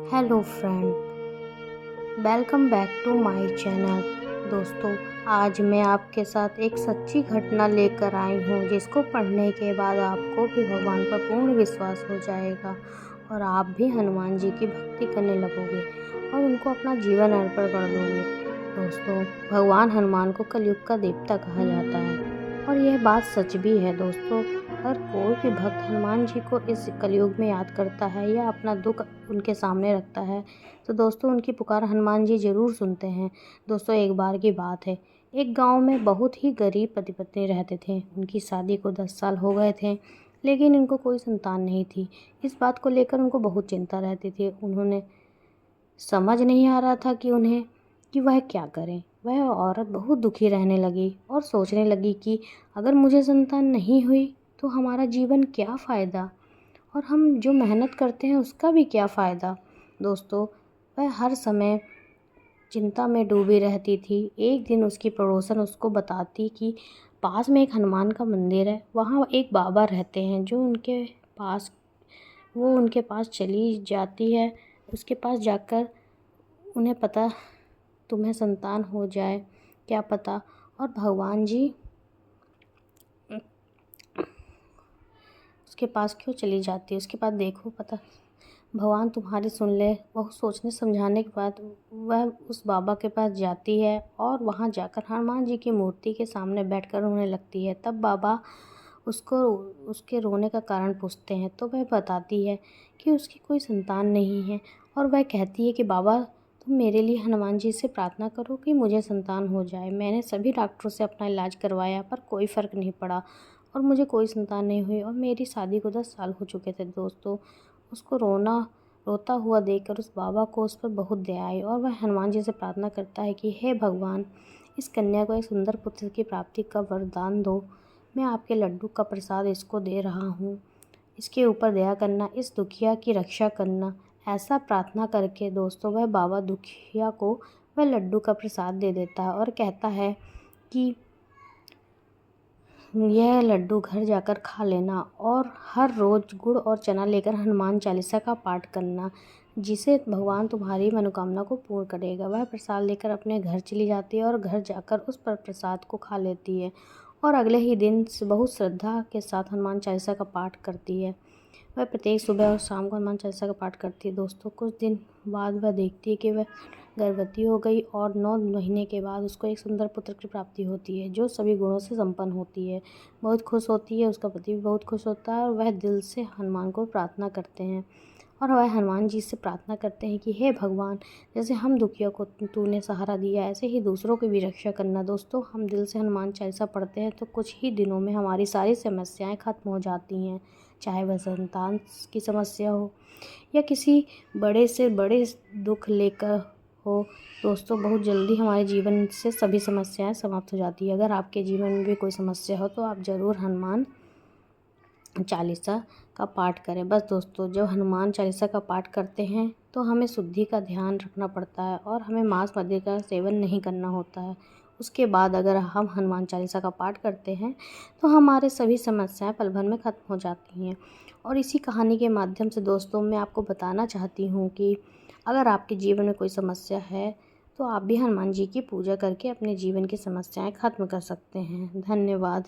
Hello friend, welcome back to my channel. दोस्तों, आज मैं आपके साथ एक सच्ची घटना लेकर आई हूँ जिसको पढ़ने के बाद आपको भी भगवान पर पूर्ण विश्वास हो जाएगा और आप भी हनुमान जी की भक्ति करने लगोगे और उनको अपना जीवन अर्पण कर दोगे। दोस्तों, भगवान हनुमान को कलयुग का देवता कहा जाता है और यह बात सच भी है। दोस्तों, हर कोई भी भक्त हनुमान जी को इस कलयुग में याद करता है या अपना दुख उनके सामने रखता है तो दोस्तों उनकी पुकार हनुमान जी ज़रूर सुनते हैं। दोस्तों, एक बार की बात है, एक गांव में बहुत ही गरीब पति पत्नी रहते थे। उनकी शादी को 10 साल हो गए थे लेकिन इनको कोई संतान नहीं थी। इस बात को लेकर उनको बहुत चिंता रहती थी। उन्होंने समझ नहीं आ रहा था कि वह क्या करें। वह औरत बहुत दुखी रहने लगी और सोचने लगी कि अगर मुझे संतान नहीं हुई तो हमारा जीवन क्या फ़ायदा और हम जो मेहनत करते हैं उसका भी क्या फ़ायदा। दोस्तों, वह हर समय चिंता में डूबी रहती थी। एक दिन उसकी पड़ोसन उसको बताती कि पास में एक हनुमान का मंदिर है, वहाँ एक बाबा रहते हैं जो उनके पास चली जाती है। उसके पास जाकर उन्हें पता तुम्हें संतान हो जाए, क्या पता। और भगवान जी उसके पास क्यों चली जाती है, उसके बाद देखो पता भगवान तुम्हारी सुन ले। बहुत सोचने समझाने के बाद वह उस बाबा के पास जाती है और वहाँ जाकर हनुमान जी की मूर्ति के सामने बैठकर रोने लगती है। तब बाबा उसको उसके रोने का कारण पूछते हैं तो वह बताती है कि उसकी कोई संतान नहीं है और वह कहती है कि बाबा तुम मेरे लिए हनुमान जी से प्रार्थना करो कि मुझे संतान हो जाए। मैंने सभी डॉक्टरों से अपना इलाज करवाया पर कोई फ़र्क नहीं पड़ा और मुझे कोई संतान नहीं हुई और मेरी शादी को 10 साल हो चुके थे। दोस्तों, उसको रोता हुआ देखकर उस बाबा को उस पर बहुत दया आई और वह हनुमान जी से प्रार्थना करता है कि हे भगवान, इस कन्या को एक सुंदर पुत्र की प्राप्ति का वरदान दो। मैं आपके लड्डू का प्रसाद इसको दे रहा हूँ, इसके ऊपर दया करना, इस दुखिया की रक्षा करना। ऐसा प्रार्थना करके दोस्तों वह बाबा दुखिया को वह लड्डू का प्रसाद दे देता है और कहता है कि यह लड्डू घर जाकर खा लेना और हर रोज़ गुड़ और चना लेकर हनुमान चालीसा का पाठ करना, जिसे भगवान तुम्हारी मनोकामना को पूर्ण करेगा। वह प्रसाद लेकर अपने घर चली जाती है और घर जाकर उस पर प्रसाद को खा लेती है और अगले ही दिन बहुत श्रद्धा के साथ हनुमान चालीसा का पाठ करती है। वह प्रत्येक सुबह और शाम को हनुमान चालीसा का पाठ करती है। दोस्तों, कुछ दिन बाद वह देखती है कि वह गर्भवती हो गई और 9 महीने के बाद उसको एक सुंदर पुत्र की प्राप्ति होती है जो सभी गुणों से संपन्न होती है। बहुत खुश होती है, उसका पति भी बहुत खुश होता है और वह दिल से हनुमान को प्रार्थना करते हैं और वह हनुमान जी से प्रार्थना करते हैं कि हे भगवान, जैसे हम दुखिया को तूने सहारा दिया ऐसे ही दूसरों की भी रक्षा करना। दोस्तों, हम दिल से हनुमान चालीसा पढ़ते हैं तो कुछ ही दिनों में हमारी सारी समस्याएं खत्म हो जाती हैं, चाहे वह संतान की समस्या हो या किसी बड़े से बड़े दुख लेकर हो। दोस्तों, बहुत जल्दी हमारे जीवन से सभी समस्याएं समाप्त हो जाती है। अगर आपके जीवन में भी कोई समस्या हो तो आप ज़रूर हनुमान चालीसा का पाठ करें। बस दोस्तों, जब हनुमान चालीसा का पाठ करते हैं तो हमें शुद्धि का ध्यान रखना पड़ता है और हमें मांस मदिरा का सेवन नहीं करना होता है। उसके बाद अगर हम हनुमान चालीसा का पाठ करते हैं तो हमारे सभी समस्याएं पल भर में ख़त्म हो जाती हैं। और इसी कहानी के माध्यम से दोस्तों मैं आपको बताना चाहती हूँ कि अगर आपके जीवन में कोई समस्या है तो आप भी हनुमान जी की पूजा करके अपने जीवन की समस्याएं ख़त्म कर सकते हैं। धन्यवाद।